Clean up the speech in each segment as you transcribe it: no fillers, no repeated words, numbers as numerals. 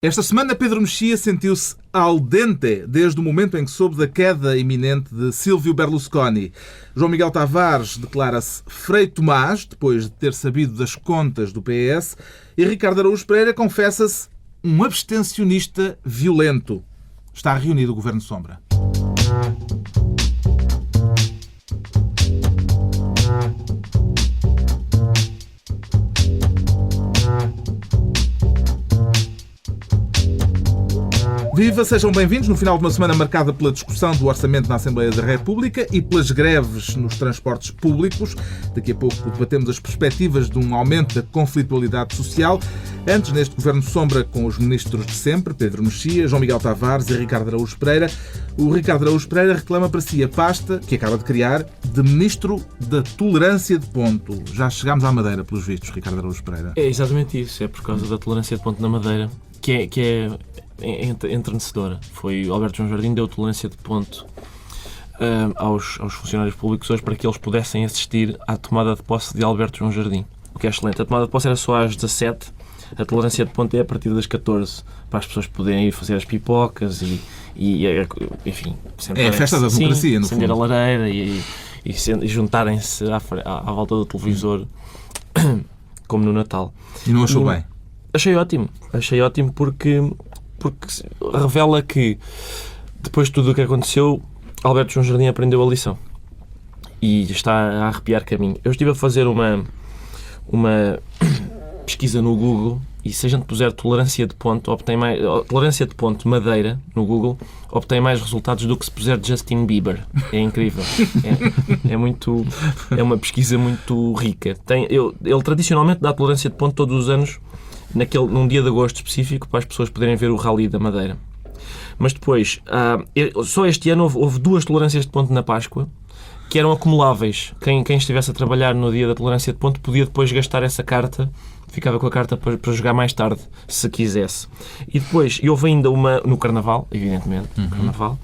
Esta semana, Pedro Mexia sentiu-se al dente desde o momento em que soube da queda iminente de Silvio Berlusconi. João Miguel Tavares declara-se Frei Tomás, depois de ter sabido das contas do PS, e Ricardo Araújo Pereira confessa-se um abstencionista violento. Está reunido o Governo Sombra. Viva, sejam bem-vindos no final de uma semana marcada pela discussão do Orçamento na Assembleia da República e pelas greves nos transportes públicos. Daqui a pouco debatemos as perspectivas de um aumento da conflitualidade social. Antes, neste Governo Sombra, com os ministros de sempre, Pedro Mexia, João Miguel Tavares e Ricardo Araújo Pereira, o Ricardo Araújo Pereira reclama para si a pasta, que acaba de criar, de Ministro da Tolerância de Ponto. Já chegámos à Madeira, pelos vistos, Ricardo Araújo Pereira. É exatamente isso, é por causa da tolerância de ponto na Madeira, que é entrenecedora. Foi Alberto João Jardim deu tolerância de ponto aos funcionários públicos hoje para que eles pudessem assistir à tomada de posse de Alberto João Jardim, o que é excelente. A tomada de posse era só às 17, a tolerância de ponto é a partir das 14, para as pessoas poderem ir fazer as pipocas e enfim... É a festa da democracia, no fundo. Acender a lareira e juntarem-se à volta do televisor, como no Natal. E não achou bem? Achei ótimo porque revela que, depois de tudo o que aconteceu, Alberto João Jardim aprendeu a lição e está a arrepiar caminho. Eu estive a fazer uma pesquisa no Google e, se a gente puser tolerância de ponto Madeira no Google, obtém mais resultados do que se puser Justin Bieber. É incrível. É uma pesquisa muito rica. Ele tradicionalmente dá tolerância de ponto todos os anos, num dia de agosto específico, para as pessoas poderem ver o Rally da Madeira. Mas depois, só este ano houve 2 tolerâncias de ponto na Páscoa, que eram acumuláveis. Quem estivesse a trabalhar no dia da tolerância de ponto podia depois gastar essa carta, ficava com a carta para jogar mais tarde, se quisesse. E depois, houve ainda uma no Carnaval, evidentemente, no Carnaval.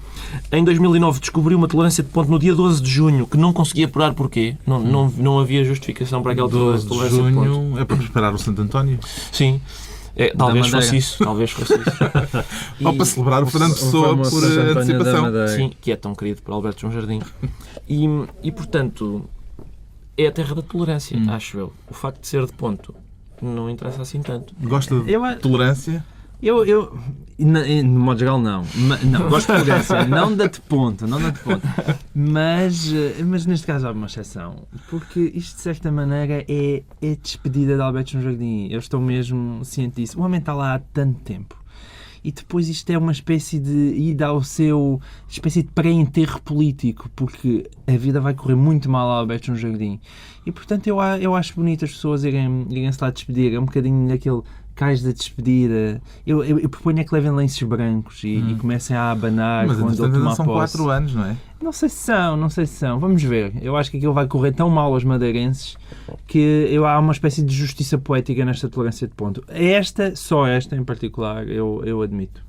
Em 2009 descobri uma tolerância de ponto no dia 12 de junho, que não conseguia apurar porquê. Não havia justificação para aquela tolerância de ponto. 12 de junho é para preparar o Santo António? Sim. Talvez fosse isso. Ou para celebrar o Fernando Pessoa por antecipação. Sim, que é tão querido por Alberto João Jardim. E portanto, é a terra da tolerância, acho eu. O facto de ser de ponto não interessa assim tanto. Gosta de tolerância? Eu no modo geral, não. Gosto de tolerância, não da de ponto. Mas neste caso há uma exceção. Porque isto, de certa maneira, é despedida de Alberto João Jardim. Eu estou mesmo ciente disso. O homem está lá há tanto tempo. E depois isto é uma espécie de ida ao seu espécie de pré-enterro político, porque a vida vai correr muito mal a Alberto João Jardim. E, portanto, eu acho bonito as pessoas irem-se lá despedir. É um bocadinho daquele cais da despedida. Eu proponho que levem lenços brancos e comecem a abanar quando ele tomar posse. São 4 anos, não é? Não sei se são. Vamos ver. Eu acho que aquilo vai correr tão mal aos madeirenses que há uma espécie de justiça poética nesta tolerância de ponto. Só esta em particular, eu admito.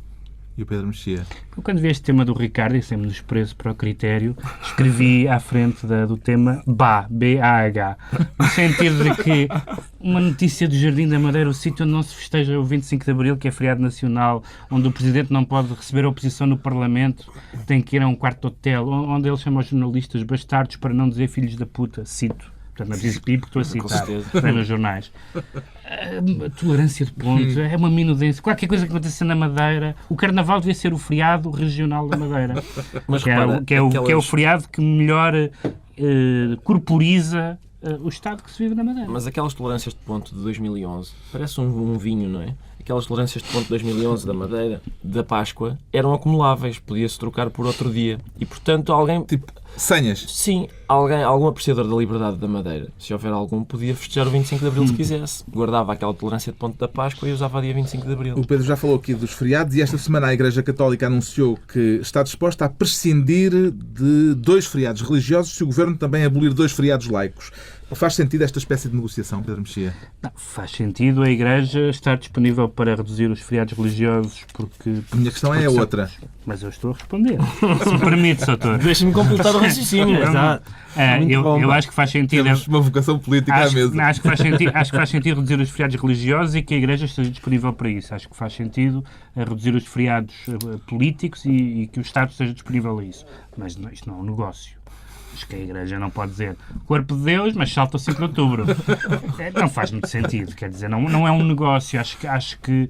E o Pedro Mexia? Quando vi este tema do Ricardo, e sempre nos preso para o critério, escrevi à frente do tema B-A-H, no sentido de que uma notícia do Jardim da Madeira, o sítio onde não se festeja o 25 de Abril, que é feriado nacional, onde o Presidente não pode receber a oposição no Parlamento, tem que ir a um quarto de hotel, onde ele chama os jornalistas bastardos, para não dizer filhos da puta, cito. Portanto, não é preciso pedir, porque estou a citar, está nos jornais. A tolerância de ponto é uma minudência. Qualquer coisa que aconteça na Madeira, o Carnaval devia ser o feriado regional da Madeira. Mas que é o feriado que melhor corporiza o estado que se vive na Madeira. Mas aquelas tolerâncias de ponto de 2011, parece um vinho, não é? Aquelas tolerâncias de ponto de 2011 da Madeira, da Páscoa, eram acumuláveis, podia-se trocar por outro dia. E, portanto, alguém... Tipo, senhas? Sim, algum apreciador da liberdade da Madeira, se houver algum, podia festejar o 25 de Abril se quisesse. Guardava aquela tolerância de ponto da Páscoa e usava dia 25 de Abril. O Pedro já falou aqui dos feriados e esta semana a Igreja Católica anunciou que está disposta a prescindir de 2 feriados religiosos se o Governo também abolir 2 feriados laicos. Faz sentido esta espécie de negociação, Pedro Mexia? Não, faz sentido a Igreja estar disponível para reduzir os feriados religiosos porque... A minha questão é outra. Mas eu estou a responder. Se me permite, doutor. Deixa-me completar o raciocínio. Exato. Eu acho que faz sentido... Temos uma vocação política à mesa. Acho que faz sentido reduzir os feriados religiosos e que a Igreja esteja disponível para isso. Acho que faz sentido reduzir os feriados políticos e que o Estado esteja disponível a isso. Mas isto não é um negócio. Acho que a Igreja não pode dizer corpo de Deus, mas salta o 5 de outubro. Não faz muito sentido, quer dizer, não é um negócio. Acho que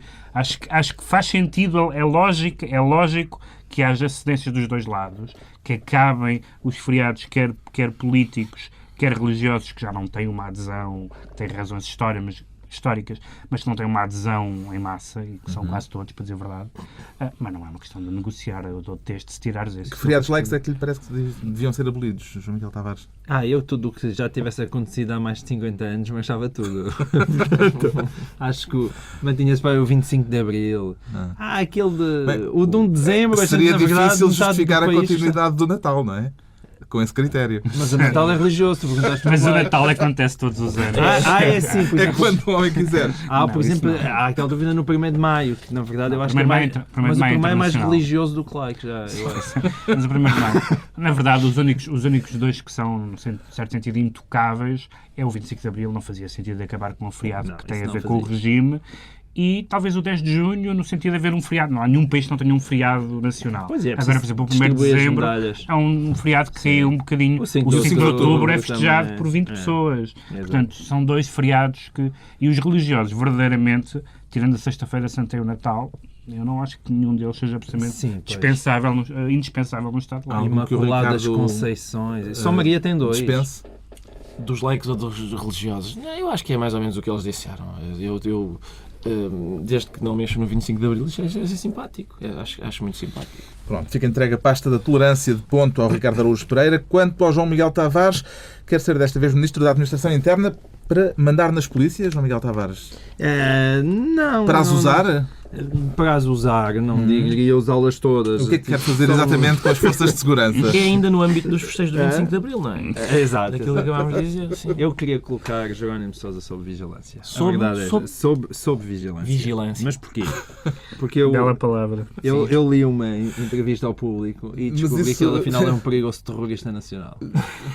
faz sentido, é lógico que haja cedências dos dois lados, que acabem os feriados, quer políticos, quer religiosos, que já não têm uma adesão, que têm razões históricas, mas que não têm uma adesão em massa, e que são quase todos, para dizer a verdade. Mas não é uma questão de negociar, eu dou texto se tirares esse. Que feriados laicos é que lhe parece que deviam ser abolidos, João Miguel Tavares? Eu tudo o que já tivesse acontecido há mais de 50 anos, mas estava tudo. Portanto, acho que mantinha-se para o 25 de Abril. Aquele de... o de 1 de Dezembro. Seria na verdade, difícil justificar a país... continuidade do Natal, não é? Com esse critério. Mas o Natal é religioso. Mas o Natal acontece todos os anos. É sim, por exemplo. É quando o homem quiser. Por exemplo, há aquela dúvida no 1º de Maio, que na verdade eu acho que é mais, mas o 1º é mais religioso do que laico, já, eu acho. Mas o 1º de Maio, na verdade, os únicos dois que são, no certo sentido, intocáveis é o 25 de Abril, não fazia sentido de acabar com um feriado que tem a ver com o regime. E talvez o 10 de junho, no sentido de haver um feriado. Não há nenhum país que não tenha um feriado nacional. Pois é, agora, por exemplo, o 1º de dezembro é um feriado que caiu um bocadinho. O 5 de outubro é festejado por 20 pessoas. Portanto, são dois feriados que... E os religiosos, verdadeiramente, tirando a Sexta-feira Santa e o Natal, eu não acho que nenhum deles seja absolutamente indispensável no Estado laico. Imaculadas Conceições. Só Maria tem 2. Dispense. Dos laicos ou dos religiosos? Eu acho que é mais ou menos o que eles disseram. Desde que não mexo no 25 de Abril, é simpático. Acho muito simpático. Pronto, fica entregue a pasta da tolerância de ponto ao Ricardo Araújo Pereira. Quanto ao João Miguel Tavares, quer ser desta vez Ministro da Administração Interna para mandar nas polícias, João Miguel Tavares? Não. Para as usar? Para as usar, não diria usá-las todas. O que é que quer fazer exatamente com as forças de segurança? Que é ainda no âmbito dos festejos do 25 de Abril, não é? Exato. Daquilo que acabámos de dizer. Sim. Eu queria colocar Jerónimo de Sousa sob vigilância. Sob vigilância. Vigilância. Mas porquê? Porque eu... Bela palavra. Eu li uma entrevista ao público e descobri que ele afinal é um perigoso terrorista nacional.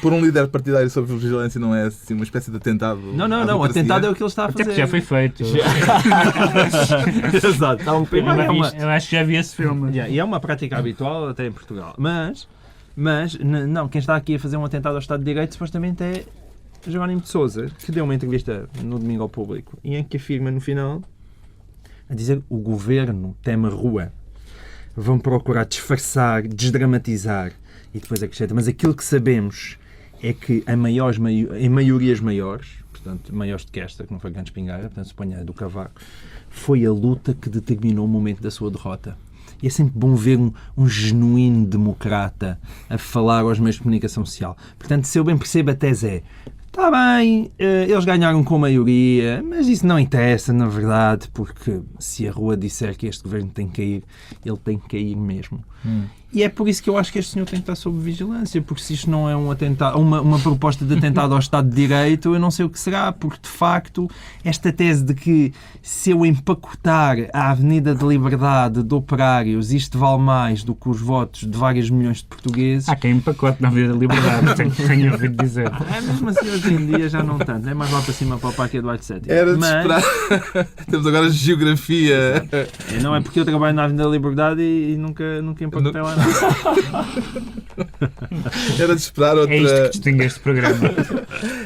Por um líder partidário sob vigilância não é assim uma espécie de atentado? Não. O atentado é o que ele está a fazer. Até porque já foi feito. Exato. Eu acho que já vi esse filme. E é uma prática habitual até em Portugal. Mas não, quem está aqui a fazer um atentado ao Estado de Direito supostamente é Jerónimo de Sousa, que deu uma entrevista no domingo ao público e em que afirma no final a dizer o governo teme a rua. Vão procurar disfarçar, desdramatizar e depois acrescenta. Mas aquilo que sabemos é que em maiorias maiores, portanto, maiores do que esta, que não foi grande espingarda, portanto, suponha a do Cavaco, foi a luta que determinou o momento da sua derrota. E é sempre bom ver um genuíno democrata a falar aos meios de comunicação social. Portanto, se eu bem percebo, a tese é: está bem, eles ganharam com maioria, mas isso não interessa, na verdade, porque se a rua disser que este governo tem que cair, ele tem que cair mesmo. E é por isso que eu acho que este senhor tem que estar sob vigilância, porque se isto não é um atentado, uma proposta de atentado ao Estado de Direito, eu não sei o que será, porque de facto esta tese de que se eu empacotar a Avenida da Liberdade de operários, isto vale mais do que os votos de vários milhões de portugueses... Há quem empacote na Avenida da Liberdade, tenho ouvido dizer. Mesmo assim hoje em dia já não tanto, é mais lá para cima para o Parque Eduardo VII. Era de esperar. Temos agora geografia. Não é porque eu trabalho na Avenida da Liberdade e nunca empacotei lá nada. Era de esperar outra... É isto que distingue este programa.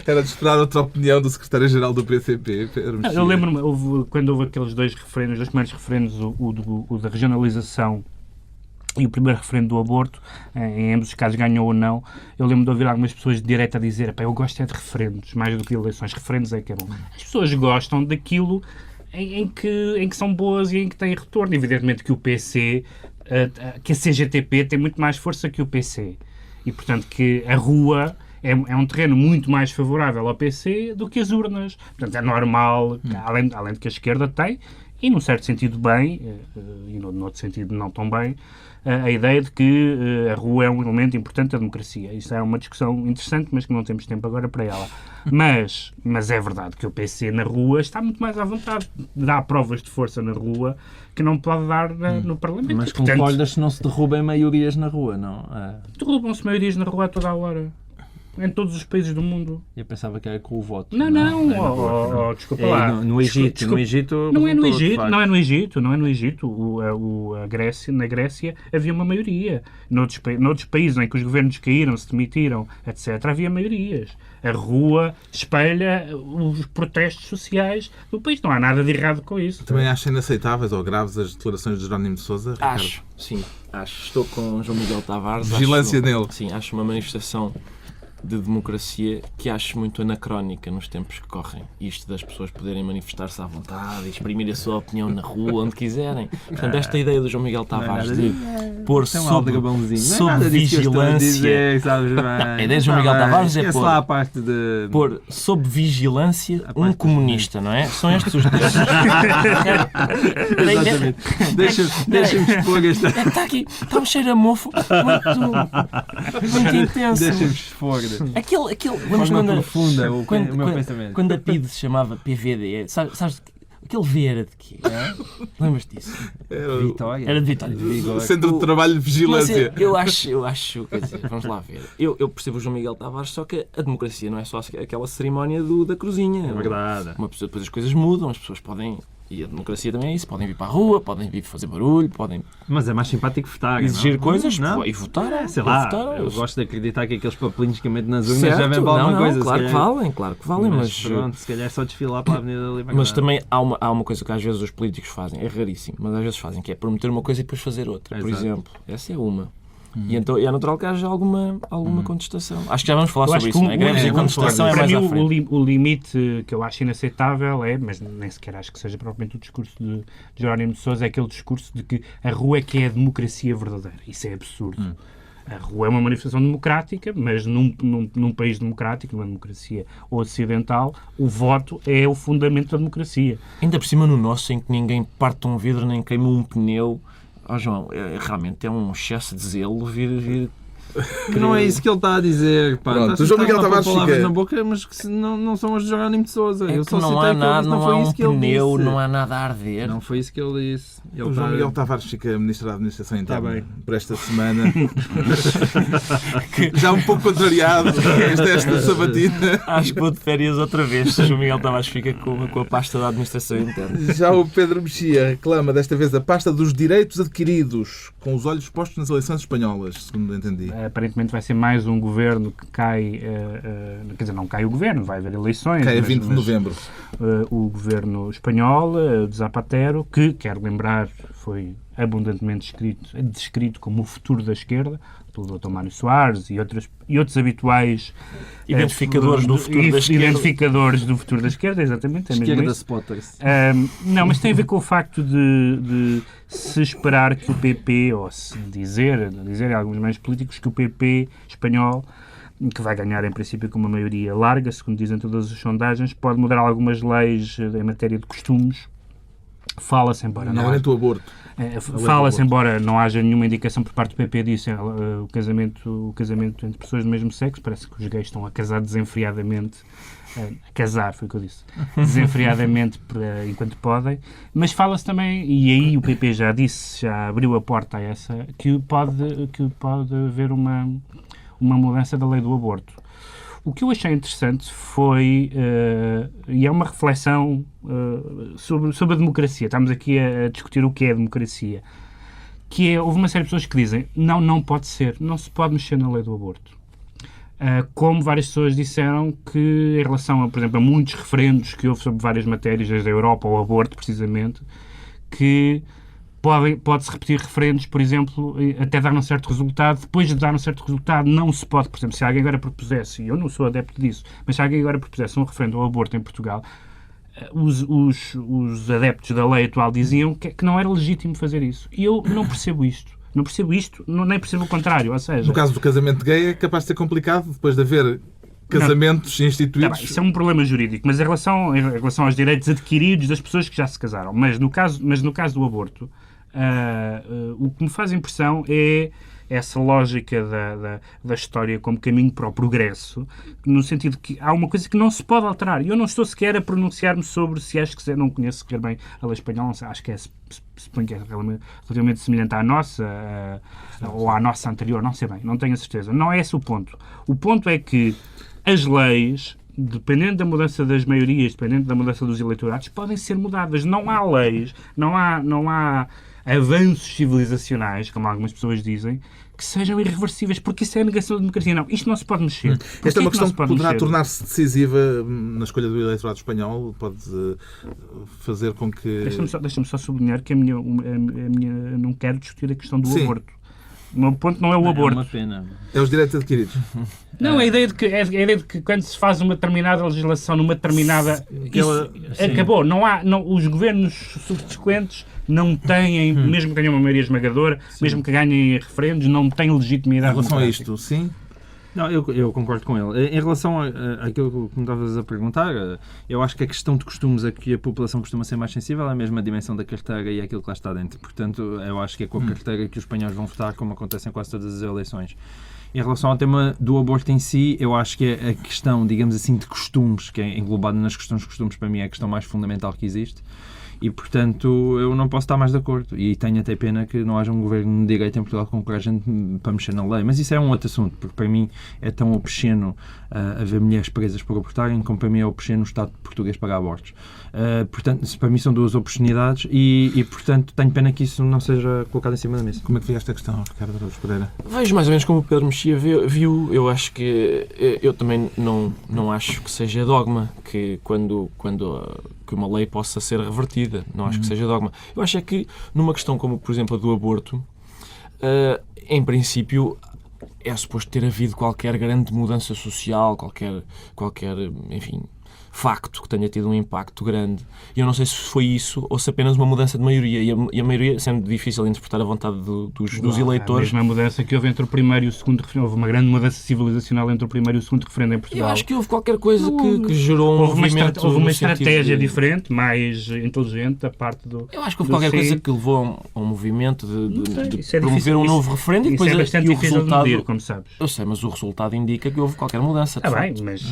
Era de esperar outra opinião do secretário-geral do PCP. Eu lembro-me, quando houve aqueles dois primeiros referendos, o da regionalização e o primeiro referendo do aborto, em ambos os casos ganhou ou não, eu lembro de ouvir algumas pessoas de direita a dizer: eu gosto é de referendos, mais do que eleições. Referendos é que é bom. As pessoas gostam daquilo em que são boas e em que têm retorno. Evidentemente que o PC... que a CGTP tem muito mais força que o PC e, portanto, que a rua é um terreno muito mais favorável ao PC do que as urnas. Portanto, é normal, além de que a esquerda tem, e num certo sentido bem, e no outro sentido não tão bem, a ideia de que a rua é um elemento importante da democracia. Isso é uma discussão interessante, mas que não temos tempo agora para ela. Mas é verdade que o PC na rua está muito mais à vontade. Dá provas de força na rua que não pode dar no Parlamento. Mas Portanto, concordas que não se derrubem maiorias na rua, não? derrubam-se maiorias na rua a toda a hora. Em todos os países do mundo. Eu pensava que era com o voto. Não. Desculpa lá. No Egito. Desculpa. No Egito Não é no resultou, de Egito, facto. não é no Egito. Na Grécia havia uma maioria. Noutros países em que os governos caíram, se demitiram, etc., havia maiorias. A rua espelha os protestos sociais do país. Não há nada de errado com isso. Também acha inaceitáveis ou graves as declarações de Jerónimo de Sousa, Ricardo? Acho, sim. Estou com João Miguel Tavares. Vigilância nele. Sim, acho uma manifestação de democracia que acho muito anacrónica nos tempos que correm. Isto das pessoas poderem manifestar-se à vontade, exprimir a sua opinião na rua, onde quiserem. Portanto, esta ideia do João Miguel Tavares de pôr sob vigilância... A ideia de João Miguel Tavares é pôr sob vigilância um comunista, não é? São estes os termos. Exatamente. Deixa-me expor esta... Está aqui, está um cheiro a mofo muito intenso. Deixa-me expor. Aquele Vamos profunda o meu pensamento. Quando a PIDE se chamava PVD, sabes aquele V era de quê? Lembras-te disso? Vitória. Era de Vitória. Centro de Trabalho de Vigilância. Mas eu acho, quer dizer, vamos lá ver. Eu percebo o João Miguel Tavares, só que a democracia não é só aquela cerimónia da cruzinha. É verdade. Uma pessoa, depois as coisas mudam, as pessoas podem... E a democracia também é isso. Podem vir para a rua, podem vir fazer barulho, podem Mas é mais simpático votar. exigir coisas não? e votar. Sei lá, votar. eu gosto de acreditar que aqueles papelinhos que metem nas urnas Certo, já vêm para alguma coisa. Claro se que calhar. valem, claro que valem, mas Pronto, se calhar é só desfilar para a Avenida da Liberdade. Mas também há uma coisa que às vezes os políticos fazem, é raríssimo, mas às vezes fazem, que é prometer uma coisa e depois fazer outra, por Exato. exemplo. Essa é uma. E então é natural que haja alguma contestação. Acho que já vamos falar sobre isso, não é? Greves e contestação é para mais mim, à frente. o limite que eu acho inaceitável é, mas nem sequer acho que seja propriamente o discurso de Jerónimo de Sousa, é aquele discurso de que a rua é que é a democracia verdadeira. Isso é absurdo. A rua é uma manifestação democrática, mas num país democrático, numa democracia ocidental, o voto é o fundamento da democracia. Ainda por cima no nosso, em que ninguém parte um vidro nem queima um pneu. João, realmente é um excesso de zelo vir... Que não é isso que ele está a dizer. Pá. Pronto, Está o João Miguel a pôr Tavares palavras fica... na boca, mas que não são as de Jerónimo de Sousa. É Eu que só não citei há que nada, ele disse, não foi há um isso que ele pneu, disse. não há nada a arder. Não foi isso que ele disse. Ele O João está- Miguel Tavares fica Ministro da Administração Interna bem. por esta semana. Já um pouco contrariado esta sabatina. Acho que vou de férias outra vez, se o João Miguel Tavares fica com a pasta da administração interna. Já o Pedro Mexia reclama desta vez a pasta dos direitos adquiridos, com os olhos postos nas eleições espanholas, segundo entendi. Aparentemente vai ser mais um governo que cai, quer dizer, não cai o governo, vai haver eleições. Que é mas- 20 de mas, novembro. o governo espanhol, de Zapatero, que, quero lembrar, foi abundantemente descrito como o futuro da esquerda, pelo Dr. Mário Soares e outros habituais Identificadores do futuro da esquerda. Identificadores do futuro da esquerda, exatamente. É mesmo Esquerda isso. Spotters. Não, mas tem a ver com o facto de se esperar que o PP, ou se dizer alguns meios políticos, que o PP espanhol, que vai ganhar em princípio com uma maioria larga, segundo dizem todas as sondagens, pode mudar algumas leis em matéria de costumes. Fala-se, embora não Normalmente o aborto. fala-se, embora não haja nenhuma indicação por parte do PP disso, o casamento entre pessoas do mesmo sexo, parece que os gays estão a casar desenfreadamente, a casar, foi o que eu disse, desenfreadamente enquanto podem, mas fala-se também, e aí o PP já abriu a porta a essa, que pode haver uma mudança da lei do aborto. O que eu achei interessante foi, e é uma reflexão sobre a democracia, estamos aqui a discutir o que é a democracia, que é, houve uma série de pessoas que dizem, não pode ser, não se pode mexer na lei do aborto. Como várias pessoas disseram que, em relação, por exemplo, a muitos referendos que houve sobre várias matérias, desde a Europa ao aborto, precisamente, que pode-se repetir referendos, por exemplo, até dar um certo resultado. Depois de dar um certo resultado, não se pode, por exemplo, se alguém agora propusesse, e eu não sou adepto disso, mas se alguém agora propusesse um referendo ao aborto em Portugal, os adeptos da lei atual diziam que não era legítimo fazer isso. E eu não percebo isto. Não percebo isto, nem percebo o contrário. Ou seja, No caso do casamento gay é capaz de ser complicado, depois de haver casamentos Tá instituídos. bem, isso é um problema jurídico, mas em relação aos direitos adquiridos das pessoas que já se casaram, mas no caso do aborto, o que me faz impressão é essa lógica da história como caminho para o progresso, no sentido que há uma coisa que não se pode alterar. E eu não estou sequer a pronunciar-me sobre se acho que não conheço sequer bem a lei espanhola, acho que suponho que é relativamente semelhante à nossa, ou à nossa anterior, não sei bem, não tenho a certeza. Não é esse o ponto. O ponto é que as leis, dependendo da mudança das maiorias, dependendo da mudança dos eleitorados, podem ser mudadas. Não há leis, não há avanços civilizacionais, como algumas pessoas dizem, que sejam irreversíveis, porque isso é a negação da democracia. Não, isto não se pode mexer. Esta é uma questão que poderá mexer? tornar-se decisiva na escolha do eleitorado espanhol, pode fazer com que... Deixa-me só sublinhar que eu não quero discutir a questão do aborto. O meu ponto não é o aborto. É uma pena. É os direitos adquiridos. Não, a ideia de que quando se faz uma determinada legislação numa determinada... acabou. Os governos subsequentes não têm, mesmo que tenham uma maioria esmagadora, mesmo que ganhem referendos, não têm legitimidade. Em relação a democrática. isto, sim? Não, eu concordo com ele. Em relação àquilo que me estavas a perguntar, eu acho que a questão de costumes a que a população costuma ser mais sensível é a mesma dimensão da carteira e aquilo que lá está dentro. Portanto, eu acho que é com a carteira que os espanhóis vão votar, como acontece em quase todas as eleições. Em relação ao tema do aborto em si, eu acho que a questão, digamos assim, de costumes, que é englobada nas questões de costumes, para mim é a questão mais fundamental que existe. E, portanto, eu não posso estar mais de acordo. E tenho até pena que não haja um governo de direita em Portugal com coragem para mexer na lei. Mas isso é um outro assunto, porque para mim é tão obsceno haver mulheres presas por abortarem, como para mim é obsceno o Estado português pagar abortos. Portanto, para mim são duas obscenidades e, portanto, tenho pena que isso não seja colocado em cima da mesa. Como é que vê esta questão, Ricardo Araújo Pereira? Vejo mais ou menos como o Pedro Mexia viu. Eu acho que... Eu também não acho que seja dogma que que uma lei possa ser revertida. Não acho que seja dogma. Eu acho é que numa questão como, por exemplo, a do aborto, em princípio é suposto ter havido qualquer grande mudança social, qualquer enfim, facto que tenha tido um impacto grande. E eu não sei se foi isso ou se apenas uma mudança de maioria. E a maioria, sendo difícil de interpretar a vontade dos eleitores... A mesma mudança que houve entre o primeiro e o segundo referendo. Houve uma grande mudança civilizacional entre o primeiro e o segundo referendo em Portugal. Eu acho que houve qualquer coisa que gerou um movimento... Houve uma estratégia diferente, mais inteligente da parte do... Eu acho que houve qualquer coisa que levou a um movimento de promover um novo referendo e depois é bastante difícil de medir, como sabes. Eu sei, mas o resultado indica que houve qualquer mudança. Bem, mas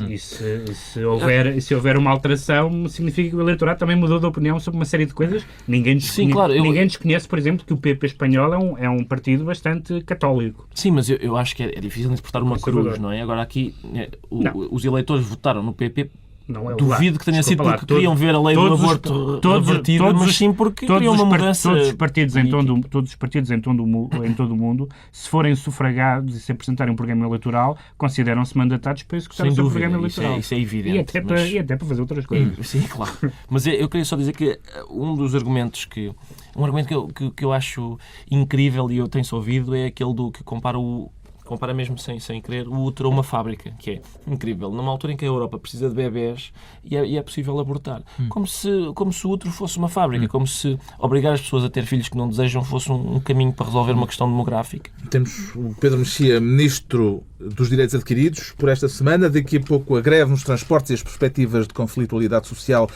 se houver uma alteração, significa que o eleitorado também mudou de opinião sobre uma série de coisas. Ninguém desconhece, por exemplo, que o PP espanhol é um partido bastante católico. Sim, mas eu acho que é difícil interpretar uma cruz, não é? Agora aqui, os eleitores votaram no PP. Não é duvido que tenha sido porque queriam ver a lei do aborto revertida, mas sim porque queriam uma mudança. Todos os partidos em todo o mundo, se forem sufragados e se apresentarem um programa eleitoral, consideram-se mandatados para executar o seu programa eleitoral. Isso é evidente. E até para fazer outras coisas. Sim, claro. Mas eu queria só dizer que um dos argumentos que eu acho incrível e eu tenho-se ouvido é aquele do que compara mesmo sem querer o útero a uma fábrica, que é incrível. Numa altura em que a Europa precisa de bebés e é possível abortar. Como se o útero fosse uma fábrica, como se obrigar as pessoas a ter filhos que não desejam fosse um caminho para resolver uma questão demográfica. Temos o Pedro Mexia, Ministro dos Direitos Adquiridos, por esta semana. Daqui a pouco a greve nos transportes e as perspectivas de conflitualidade social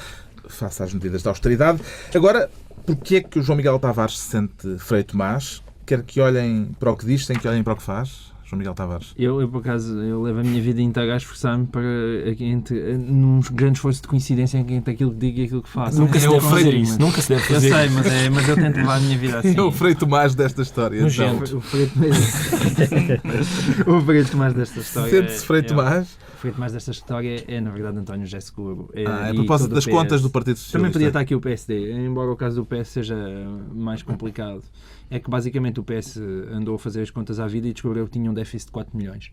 face às medidas de austeridade. Agora, porquê é que o João Miguel Tavares se sente Frei Tomás? Quer que olhem para o que diz, sem que olhem para o que faz? João Miguel Tavares. Eu por acaso, levo a minha vida inteira a esforçar-me num grande esforço de coincidência entre aquilo que digo e aquilo que faço. Nunca se deve fazer isso. Nunca se deve fazer. Eu sei, mas eu tento levar a minha vida assim. É o Frei Tomás desta história. O Frei Tomás desta história. Sente-se Frei Tomás? O Frei Tomás desta história é, na verdade, António José Seguro. A propósito das contas do Partido Socialista. Também podia estar aqui o PSD, embora o caso do PS seja mais complicado. É que basicamente o PS andou a fazer as contas à vida e descobriu que tinha um déficit de 4 milhões.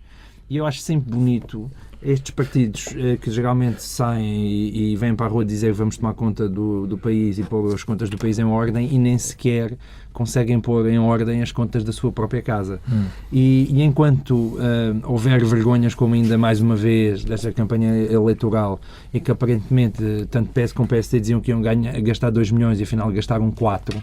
E eu acho sempre bonito estes partidos que geralmente saem e vêm para a rua dizer que vamos tomar conta do país e pôr as contas do país em ordem e nem sequer conseguem pôr em ordem as contas da sua própria casa. E enquanto houver vergonhas como ainda mais uma vez desta campanha eleitoral e que aparentemente tanto PS como PSD diziam que iam gastar 2 milhões e afinal gastaram 4,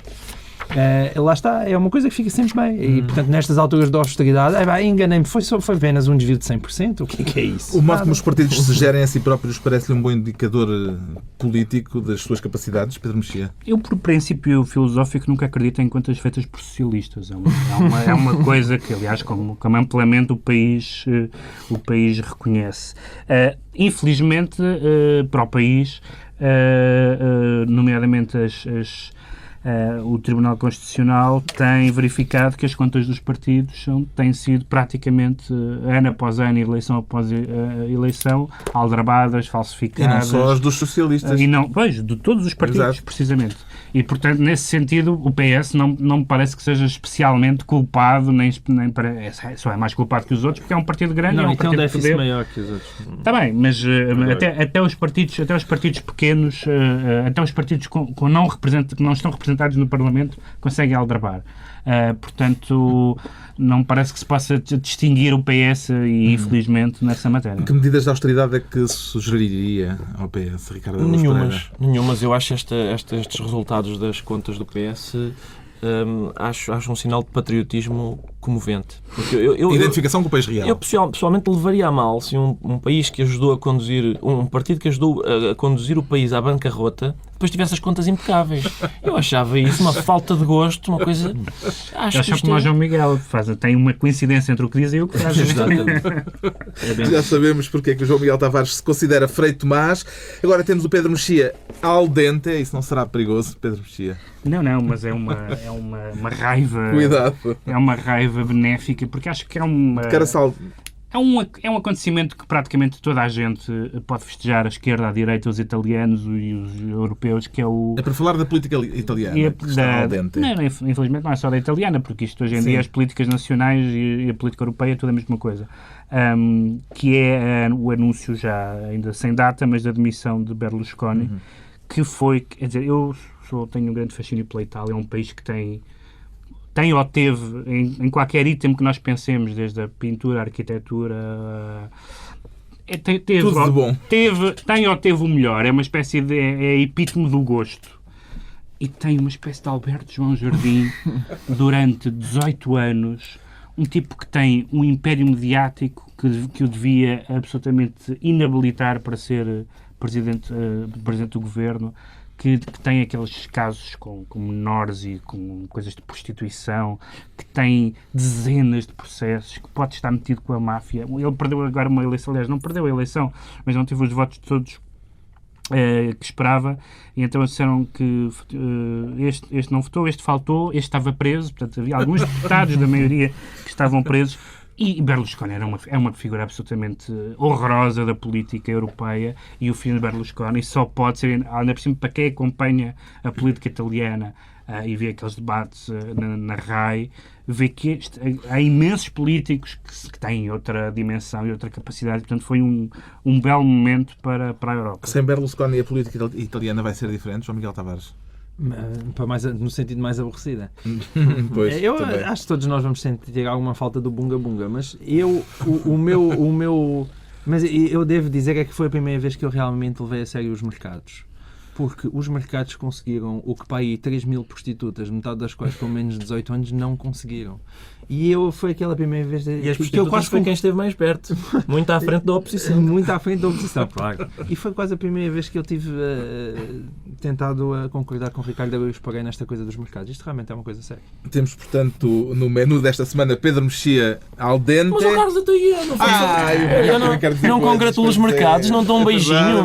Lá está, é uma coisa que fica sempre bem. E, portanto, nestas alturas de austeridade, enganei-me, foi apenas um desvio de 100%. O que é isso? O modo como os partidos se gerem a si próprios parece-lhe um bom indicador político das suas capacidades, Pedro Mexia? Eu, por princípio filosófico, nunca acredito em contas feitas por socialistas. É uma coisa que, aliás, como amplamente o país reconhece. Infelizmente, para o país, nomeadamente o Tribunal Constitucional tem verificado que as contas dos partidos têm sido praticamente, ano após ano, eleição após eleição, aldrabadas, falsificadas. E não só as dos socialistas. Pois, de todos os partidos, exato, precisamente. E, portanto, nesse sentido, o PS não me parece que seja especialmente culpado, nem só é mais culpado que os outros, porque é um partido grande. Não, é um então partido deve ser maior que os outros. Está bem, mas até os partidos pequenos, até os partidos que não estão representados no Parlamento, conseguem aldrabar. Portanto, não me parece que se possa distinguir o PS, e infelizmente, nessa matéria. Que medidas de austeridade é que sugeriria ao PS, Ricardo Araújo Pereira? Nenhumas. Eu acho estes resultados das contas do PS acho um sinal de patriotismo comovente. Porque identificação com o país real. Eu pessoalmente levaria a mal se um país que ajudou a conduzir, um partido que ajudou a conduzir o país à bancarrota, depois tivesse as contas impecáveis. Eu achava isso uma falta de gosto, uma coisa... Acho que nós, João Miguel, tem uma coincidência entre o que diz e o que faz. Já sabemos porque é que o João Miguel Tavares se considera Frei Tomás. Agora temos o Pedro Mexia al dente. Isso não será perigoso, Pedro Mexia? Não, mas é uma raiva... Cuidado. É uma raiva benéfica, porque acho que é uma... É um acontecimento que praticamente toda a gente pode festejar, a esquerda, a direita, os italianos e os europeus, que é o... É para falar da política italiana, que está al dente. Não, infelizmente não é só da italiana, porque isto hoje em dia, as políticas nacionais e a política europeia é tudo a mesma coisa. Que é o anúncio, já ainda sem data, mas da demissão de Berlusconi, que foi... Quer dizer, eu tenho um grande fascínio pela Itália, é um país que tem ou teve, em qualquer item que nós pensemos, desde a pintura, a arquitetura, tudo de bom. Tem ou teve o melhor, é uma espécie de epítome do gosto. E tem uma espécie de Alberto João Jardim durante 18 anos, um tipo que tem um império mediático que o devia absolutamente inabilitar para ser presidente do governo, que tem aqueles casos com menores e com coisas de prostituição, que tem dezenas de processos, que pode estar metido com a máfia. Ele perdeu agora uma eleição, aliás, não perdeu a eleição, mas não teve os votos todos que esperava, e então disseram que este não votou, este faltou, este estava preso, portanto havia alguns deputados da maioria que estavam presos. E Berlusconi é uma figura absolutamente horrorosa da política europeia, e o fim de Berlusconi só pode ser, ainda por cima, para quem acompanha a política italiana e vê aqueles debates na RAI, vê que há imensos políticos que têm outra dimensão e outra capacidade. Portanto, foi um belo momento para a Europa. Sem Berlusconi, a política italiana vai ser diferente, João Miguel Tavares? No sentido mais aborrecida. Pois, eu também. acho que todos nós vamos sentir alguma falta do bunga-bunga, mas mas eu devo dizer é que foi a primeira vez que eu realmente levei a sério os mercados. Porque os mercados conseguiram o que para aí 3 mil prostitutas, metade das quais com menos de 18 anos, não conseguiram. E foi aquela primeira vez e as que eu quase foi quem esteve mais perto, muito à frente da oposição. Muito à frente da oposição, claro. E foi quase a primeira vez que eu tive tentado a concordar com o Ricardo Araújo Pereira nesta coisa dos mercados. Isto realmente é uma coisa séria. Temos, portanto, no menu desta semana, Pedro Mexia al dente. Mas o Carlos até eu não congratulo os mercados, não dou um beijinho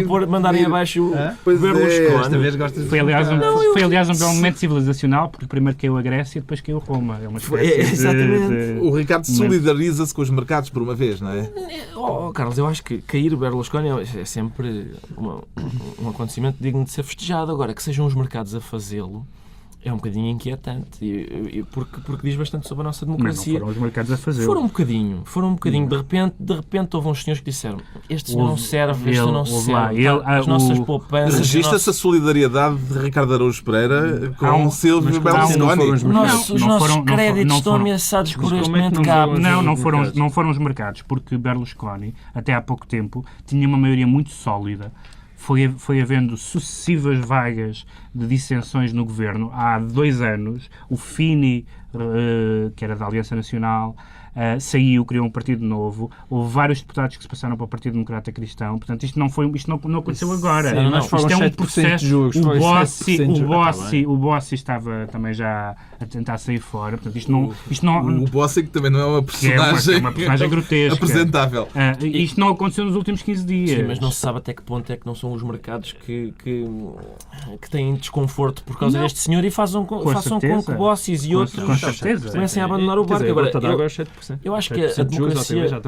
por mandarem abaixo o Berlusconi. Foi aliás um belo momento civilizacional, porque primeiro caiu a Grécia e depois caiu Roma. É uma exatamente. O Ricardo solidariza-se com os mercados por uma vez, não é? Carlos, eu acho que cair o Berlusconi é sempre um acontecimento digno de ser festejado. Agora, que sejam os mercados a fazê-lo é um bocadinho inquietante, porque diz bastante sobre a nossa democracia. Não foram os mercados a fazê-lo. Foram um bocadinho. De repente houve uns senhores que disseram: este não serve, este não serve. As nossas poupanças... Registra-se a solidariedade de Ricardo Araújo Pereira com Silvio Berlusconi. Os nossos créditos estão ameaçados por este momento de cabo. Não foram os mercados, porque Berlusconi, até há pouco tempo, tinha uma maioria muito sólida foi havendo sucessivas vagas de dissensões no governo. Há 2 anos, o Fini, que era da Aliança Nacional, saiu, criou um partido novo. Houve vários deputados que se passaram para o Partido Democrata Cristão. Portanto, isto não aconteceu agora. Isto é um processo. O Bossi estava também já a tentar sair fora. Portanto, O Bossi, que também não é uma personagem grotesca, apresentável. Isto não aconteceu nos últimos 15 dias. Sim, mas não se sabe até que ponto é que não são os mercados que têm desconforto por causa deste senhor e façam com que Bossis e outros comecem a abandonar o barco. Agora, eu acho que a democracia...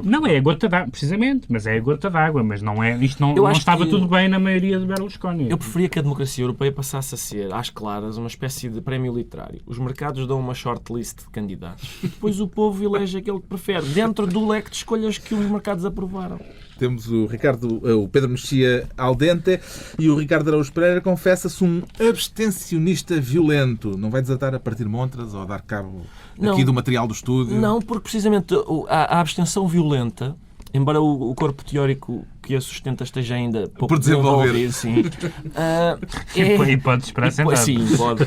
Não é a gota d'água, precisamente, mas é a gota d'água, mas não é, isto não estava tudo bem na maioria de Berlusconi. Eu preferia que a democracia europeia passasse a ser, às claras, uma espécie de prémio literário. Os mercados dão uma shortlist de candidatos e depois o povo elege aquele que prefere, dentro do leque de escolhas que os mercados aprovaram. Temos o Pedro Mexia al dente, e o Ricardo Araújo Pereira confessa-se um abstencionista violento. Não vai desatar a partir montras ou a dar cabo aqui do material do estúdio? Não, porque precisamente a abstenção violenta, embora o corpo teórico que a sustenta esteja ainda pouco por desenvolver, sim, e pode esperar sentado. Sim, pode.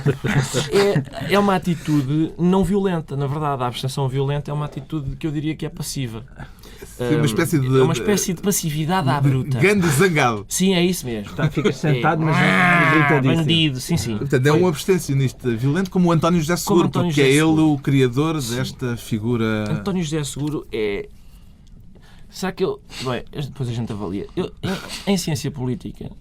É uma atitude não violenta. Na verdade, a abstenção violenta é uma atitude que eu diria que é passiva. Sim, uma espécie de passividade à bruta. Grande zangado. Sim, é isso mesmo. Ficas sentado, mas gritadíssimo. Bandido, sim. Portanto, é um abstencionista violento como o António José Seguro, porque é ele o criador desta figura. António José Seguro é... Será que eu... Bem, depois a gente avalia. Em ciência política,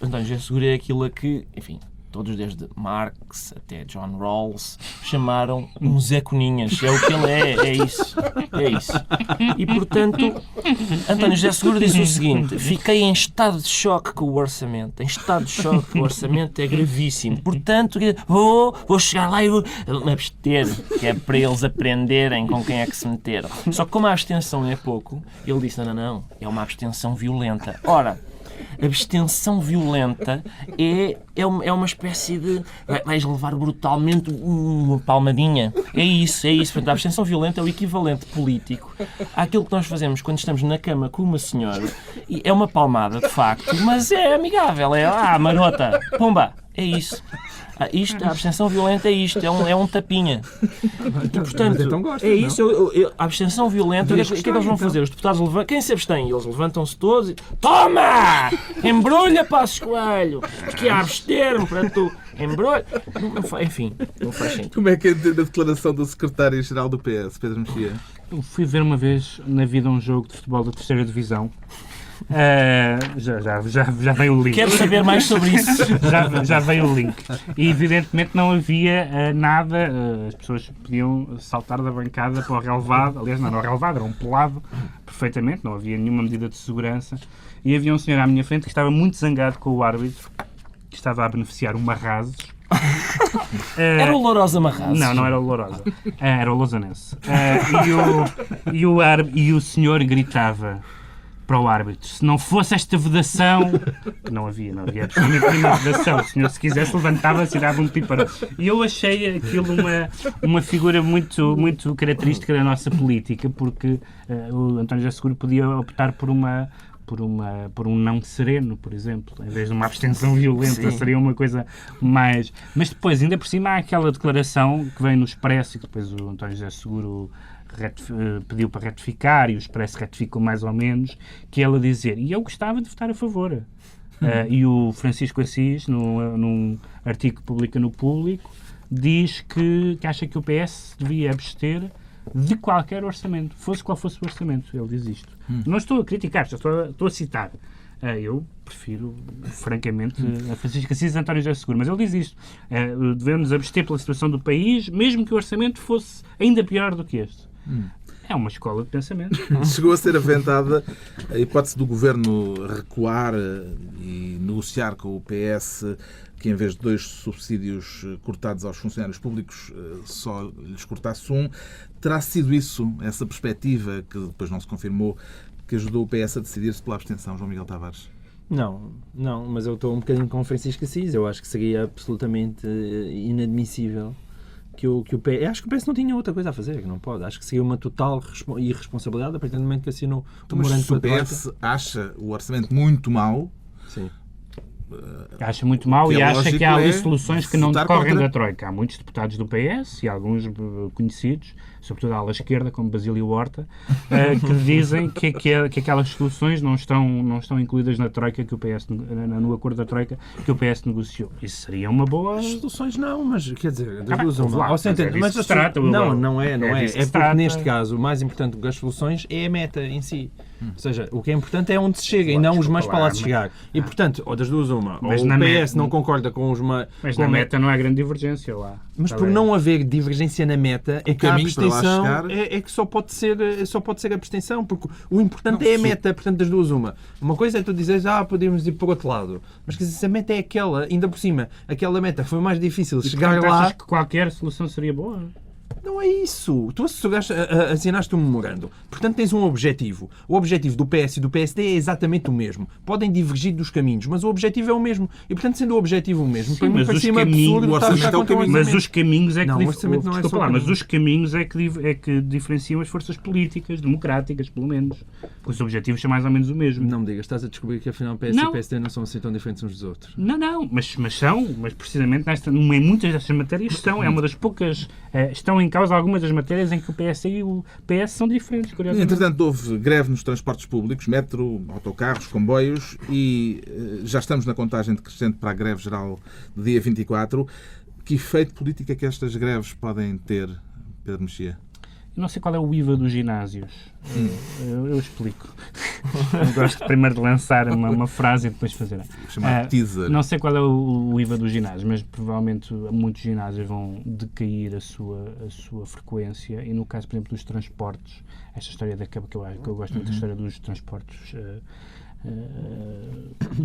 António José Seguro é aquilo a que, enfim, todos desde Marx até John Rawls chamaram um Zé Coninhas. É o que ele é isso. É isso. E, portanto, António José Seguro disse o seguinte: fiquei em estado de choque com o orçamento. Em estado de choque, o orçamento é gravíssimo. Portanto, vou chegar lá e vou me abster, que é para eles aprenderem com quem é que se meteram. Só que como a abstenção é pouco, ele disse, não, é uma abstenção violenta. Ora, abstenção violenta é uma espécie de... Vais levar brutalmente uma palmadinha. É isso. Portanto, a abstenção violenta é o equivalente político àquilo que nós fazemos quando estamos na cama com uma senhora. E é uma palmada, de facto, mas é amigável. Marota, pumba. É isso. A abstenção violenta é isto, é um tapinha. E, portanto, é isso. A abstenção violenta, o que é que eles vão fazer? Os deputados levantam, quem se abstém? Eles levantam-se todos e... Toma! Embrulha, Passos Coelho! Que a abster-me para tu... Embrulha! Enfim, não faz sentido. Como é que é a declaração do secretário-geral do PS, Pedro Mexia? Eu fui ver uma vez na vida um jogo de futebol da 3ª Divisão. Já veio o link. Quero saber mais sobre isso. Já veio o link. E evidentemente não havia nada. As pessoas podiam saltar da bancada para o relevado. Aliás, não era o relevado, era um pelado perfeitamente. Não havia nenhuma medida de segurança. E havia um senhor à minha frente que estava muito zangado com o árbitro, que estava a beneficiar o Marrazes. Era o Lourosa Marrazes? Não era o Lourosa. Era o Losanense. E o senhor gritava para o árbitro: se não fosse esta vedação, não havia absolutamente nenhuma vedação, o senhor, se quisesse, levantava-se e dava um píparo. E eu achei aquilo uma figura muito, muito característica da nossa política, porque o António José Seguro podia optar por um não sereno, por exemplo, em vez de uma abstenção violenta. Sim. Seria uma coisa mais... Mas depois, ainda por cima, há aquela declaração que vem no Expresso e que depois o António José Seguro pediu para retificar, e o Expresso retificou mais ou menos, que ela dizer: e eu gostava de votar a favor. E o Francisco Assis, num artigo que publica no Público, diz que acha que o PS devia abster de qualquer orçamento, fosse qual fosse o orçamento. Ele diz isto. Não estou a criticar, estou a citar. Eu prefiro, francamente, a Francisco Assis e António José Seguro, mas ele diz isto: devemos abster pela situação do país, mesmo que o orçamento fosse ainda pior do que este. É uma escola de pensamento. Chegou a ser aventada a hipótese do Governo recuar e negociar com o PS que, em vez de 2 subsídios cortados aos funcionários públicos, só lhes cortasse um. Terá sido isso, essa perspectiva, que depois não se confirmou, que ajudou o PS a decidir-se pela abstenção, João Miguel Tavares? Não, mas eu estou um bocadinho com o Francisco Assis. Eu acho que seria absolutamente inadmissível que o PS... Acho que o PS não tinha outra coisa a fazer, que não pode. Acho que seria uma total irresponsabilidade a partir do momento que assinou o memorando de patronagem. Mas se o PS acha o orçamento muito mau, Sim. Acha muito mal que e é acha lógico que há ali é soluções que não votar decorrem contra. da Troika. Há muitos deputados do PS e alguns conhecidos, sobretudo à ala esquerda, como Basílio Horta, que dizem que aquelas soluções não estão incluídas na Troika que o PS, no acordo da Troika que o PS negociou. Isso seria uma boa... As soluções não, mas quer dizer, das Ah, duas vamos uma. lá, Ou seja, mas é disso mas que as se trata, solu- Will. não é. É disso que É se porque trata. neste caso o mais importante do que as soluções é a meta em si. Ou seja, o que é importante é onde se chega e não os meios para lá se chegar. E portanto, ou das duas uma, Mas ou o na PS meta- não concorda com os Mas com na a meta não há grande divergência lá. Mas Está por bem. não haver divergência na meta, é que a caminho para lá abstenção chegar- é que só pode ser abstenção, porque o importante Não, é a sim. meta, portanto das duas uma. Uma coisa é tu dizeres, podemos ir por outro lado, mas quer dizer, se a meta é aquela, ainda por cima, aquela meta foi mais difícil E, chegar portanto, lá, achas que qualquer solução seria boa? não é isso. Tu assinaste um memorando, portanto tens um objetivo. O objetivo do PS e do PSD é exatamente o mesmo. Podem divergir dos caminhos, mas o objetivo é o mesmo. E portanto, sendo o objetivo o mesmo, para mim mas os parecia-me caminhos- absurdo o estar orçamento é o contra caminho. Mas orçamento. os caminhos é que Não, o orçamento não é desculpa só lá, mas caminho. os caminhos é que diferenciam as forças políticas, democráticas, pelo menos. Os objetivos são mais ou menos o mesmo. Não me digas, estás a descobrir que afinal PS Não. e PSD não são assim tão diferentes uns dos outros. Não, mas precisamente em muitas destas matérias é uma das poucas, estão em causa algumas das matérias em que o PS e o PS são diferentes, curiosamente. Entretanto, houve greve nos transportes públicos, metro, autocarros, comboios, e já estamos na contagem decrescente para a greve geral de dia 24. Que efeito político é que estas greves podem ter, Pedro Mexia? Eu não sei qual é o IVA dos ginásios. Eu explico. Eu gosto primeiro de lançar uma frase e depois fazer. Chamado teaser. Não sei qual é o IVA dos ginásios, mas provavelmente muitos ginásios vão decair a sua frequência. E no caso, por exemplo, dos transportes, esta história que eu gosto muito da história dos transportes.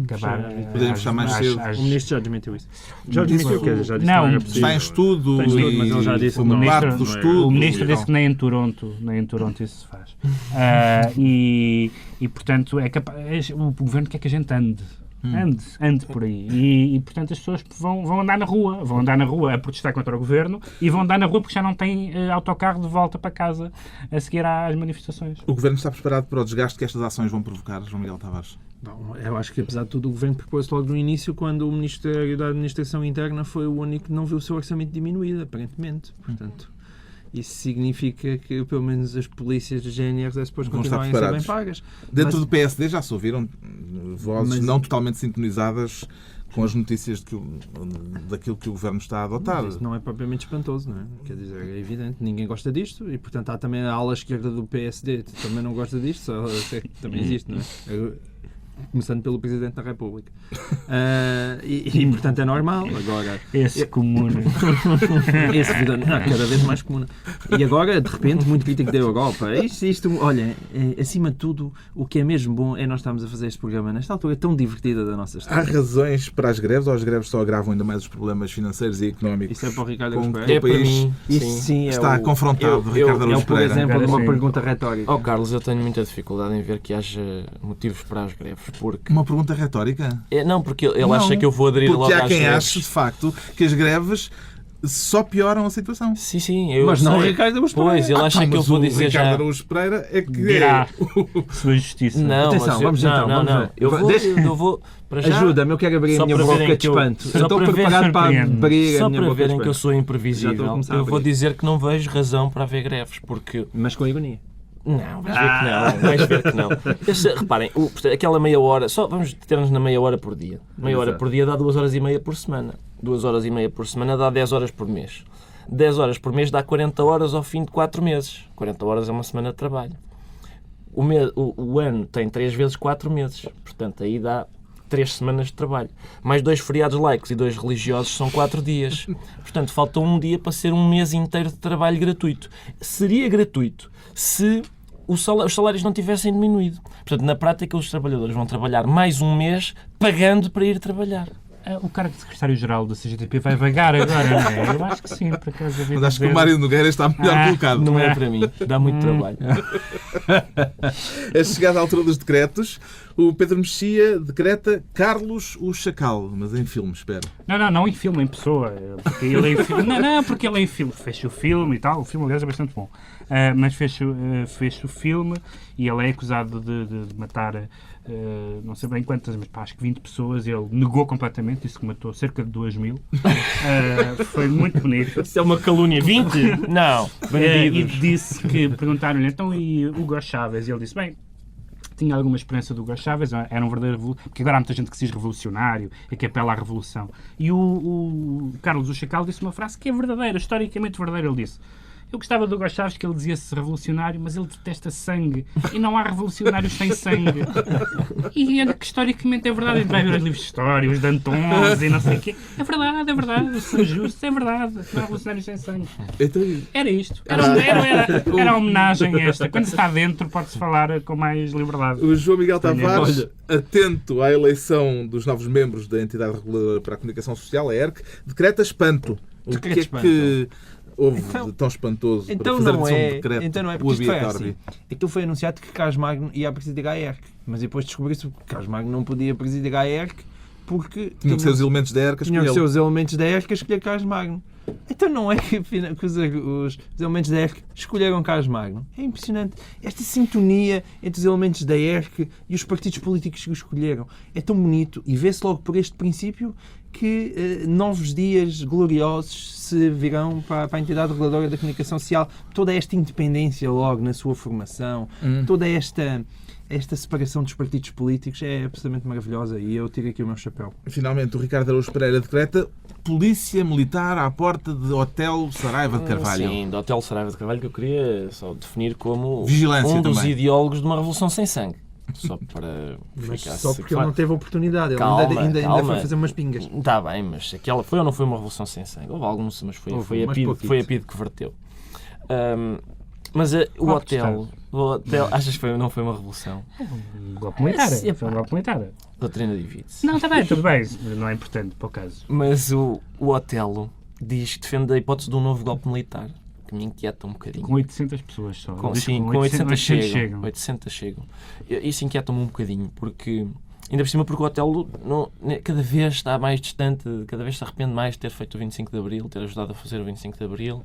Acabar Podemos fechar mais cedo. O ministro já admitiu isso. Já admitiu Isso- que já disse Não, que era Está possível. em estudo Está em estudo, mas ele já e disse foi que uma não. parte do estudo. O ministro e disse tal. que nem em Toronto isso se faz. E portanto, é capaz, o governo quer que a gente ande por aí. E portanto, as pessoas vão andar na rua a protestar contra o governo e vão andar na rua porque já não têm autocarro de volta para casa a seguir às manifestações. O Governo está preparado para o desgaste que estas ações vão provocar, João Miguel Tavares? Bom, eu acho que apesar de tudo o Governo propôs logo no início, quando o Ministério da Administração Interna foi o único que não viu o seu orçamento diminuído, aparentemente. Portanto, isso significa que pelo menos as polícias dos GNRs depois Vão estar continuarem a ser bem preparados. pagas. Dentro Mas- do PSD já se ouviram vozes Mas- não totalmente sintonizadas com as notícias daquilo que o Governo está a adotar. Mas isso não é propriamente espantoso, não é? Quer dizer, é evidente, ninguém gosta disto e, portanto, há também a ala esquerda do PSD que também não gosta disto, só também existe, não é? Começando pelo Presidente da República. Portanto, é normal. Agora, Esse comum. esse cada vez mais comum. E agora, de repente, muito crítico da Europa. Olha, acima de tudo, o que é mesmo bom é nós estarmos a fazer este programa nesta altura tão divertida da nossa Há história. razões para as greves ou as greves só agravam ainda mais os problemas financeiros e económicos? Isso é para o Ricardo com Araújo que É o para país mim, Isso sim. sim é está o... confrontado, Ricardo É, Araújo por Pereira. exemplo, de uma Sim. pergunta retórica. Oh, Carlos, eu tenho muita dificuldade em ver que haja motivos para as greves, porque... Uma pergunta retórica? Não, porque ele Não, acha que eu vou aderir logo Porque há às quem greves. ache, de facto, que as greves só pioram a situação. Sim, eu Mas não o sei. Ricardo Araújo Pereira. Pois, ele acha que eu Mas vou o dizer Ricardo já... Araújo Pereira é que Dirá sua justiça. Não, Atenção, mas vamos então, vamos não. ver. Eu vou para já... Ajuda-me, eu quero abrir a Só minha para boca verem de que eu- espanto. só Eu estou para ver, preparado para surpreende-me. abrir a Só minha para boca de verem que eu espanto. sou Já imprevisível, estou a começar a eu vou abrir. dizer que não vejo razão para haver greves, porque... Mas com ironia. Não, vais ver que não. Reparem, aquela meia hora, só vamos ter-nos na meia hora por dia. Meia hora Exato. por dia dá 2 horas e meia por semana. 2 horas e meia por semana dá 10 horas por mês. 10 horas por mês dá 40 horas ao fim de 4 meses. 40 horas é uma semana de trabalho. O ano tem 3 vezes 4 meses. Portanto, aí dá 3 semanas de trabalho. Mais 2 feriados laicos e 2 religiosos são 4 dias. Portanto, falta um dia para ser um mês inteiro de trabalho gratuito. Seria gratuito se os salários não tivessem diminuído. Portanto, na prática, os trabalhadores vão trabalhar mais um mês pagando para ir trabalhar. O cargo de secretário-geral da CGTP vai vagar agora, não é? Eu acho que sim, por acaso. Mas acho que o Mário Nogueira está melhor colocado. Não é para mim. Dá muito trabalho. É chegada a altura dos decretos. O Pedro Mexia decreta Carlos o Chacal, mas em filme, espero. Não em filme, em pessoa. Porque ele é em filme. Não, porque ele é em filme. Fez o filme e tal. O filme, aliás, é bastante bom. Mas fez o filme e ele é acusado de matar, não sei bem quantas, mas acho que 20 pessoas. Ele negou completamente, disse que matou cerca de 2.000. Foi muito bonito. Isso é uma calúnia. 20? Não. E Bandidos. disse que perguntaram-lhe, então, e Hugo Chávez? E ele disse, bem, tinha alguma experiência do Hugo Chávez, era um verdadeiro porque agora há muita gente que se diz revolucionário e que apela à revolução. E o Carlos o Chacal disse uma frase que é verdadeira, historicamente verdadeira. Ele disse: eu gostava do Hugo Chávez, que ele dizia-se revolucionário, mas ele detesta sangue. E não há revolucionários sem sangue. E que historicamente é verdade. A gente vai ver os livros de história, os Dantons e não sei o quê. É verdade. Os São Justos, é verdade. Não há revolucionários sem sangue. Então, Era isto. Era a homenagem esta. Quando se está dentro, pode-se falar com mais liberdade. o João Miguel Tavares, atento à eleição dos novos membros da Entidade Reguladora para a Comunicação Social, a ERC, decreta espanto. O que é que houve de tão espantoso para fazer de um decreto? Então não é porque isto foi assim. Então foi anunciado que Carlos Magno ia presidir a ERC, mas depois descobriu-se que Carlos Magno não podia presidir a ERC porque Tinham que ser os elementos da ERC a tinham que ser escolhê-lo. os elementos da ERC a escolher Carlos Magno. Então não é que os elementos da ERC escolheram Carlos Magno. É impressionante. Esta sintonia entre os elementos da ERC e os partidos políticos que o escolheram é tão bonito e vê-se logo por este princípio que novos dias gloriosos se virão para a Entidade Reguladora da Comunicação Social. Toda esta independência logo na sua formação, toda esta separação dos partidos políticos é absolutamente maravilhosa e eu tiro aqui o meu chapéu. Finalmente, o Ricardo Araújo Pereira decreta polícia militar à porta de Hotel Saraiva de Carvalho. Sim, do Hotel Saraiva de Carvalho, que eu queria só definir como Vigilância um dos também. ideólogos de uma revolução sem sangue. Só para Mas ficar só porque ele não teve oportunidade, ele ainda foi fazer umas pingas. Está bem, mas aquela foi ou não foi uma revolução sem sangue? Houve alguns, mas foi a PIDE que verteu. Mas o hotel, achas que não foi uma revolução? Um golpe militar. Foi um golpe militar. A doutrina divide-se. Não, está bem, tudo bem. Não é importante para o caso. Mas o Otelo diz que defende a hipótese de um novo golpe militar, que me inquieta um bocadinho. Com 800 pessoas só. Com 800 chegam. 800 chegam. Isso inquieta-me um bocadinho, porque ainda por cima porque o Otelo cada vez está mais distante, cada vez se arrepende mais de ter feito o 25 de Abril, ter ajudado a fazer o 25 de Abril.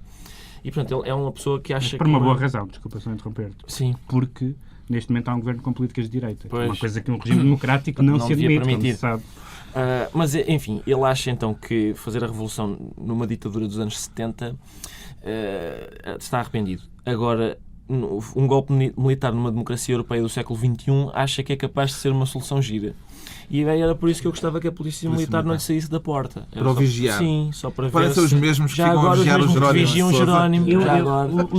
E, portanto, ele é uma pessoa que acha por uma boa razão, desculpa só interromper-te. Sim. Porque neste momento há um governo com políticas de direita. Pois. Uma coisa que um regime democrático não se devia admite, permitir. como se sabe. Mas, enfim, ele acha então que fazer a revolução numa ditadura dos anos 70 está arrependido. Agora, um golpe militar numa democracia europeia do século XXI acha que é capaz de ser uma solução gira. E era por isso que eu gostava que a polícia militar não lhe saísse da porta. Para o vigiar. Sim, só para ver. Parecem os mesmos que já ficam a agora vigiar os o mesmos que Jerónimo. vigiam o de Sousa. Jerónimo.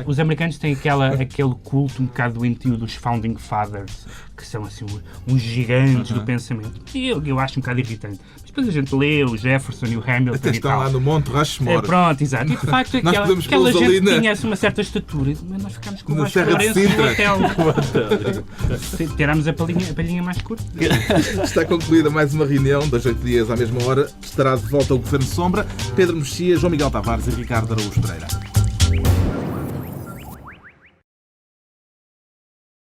Os americanos têm aquele culto um bocado doentio dos Founding Fathers, que são assim uns gigantes do pensamento. E eu acho um bocado irritante. Mas depois a gente lê o Jefferson e o Hamilton Até e estão tal. lá no Monte Rushmore. Pronto, exato. E de facto aquela podemos gente pô-los ali tinha uma certa estatura, mas nós ficámos com o na Vasco Serra de Lourenço no Sintra. hotel. Tirámos a palhinha mais curta. Está concluída mais uma reunião das 8 dias à mesma hora. Estará de volta o Governo Sombra, Pedro Mexia, João Miguel Tavares e Ricardo Araújo Pereira.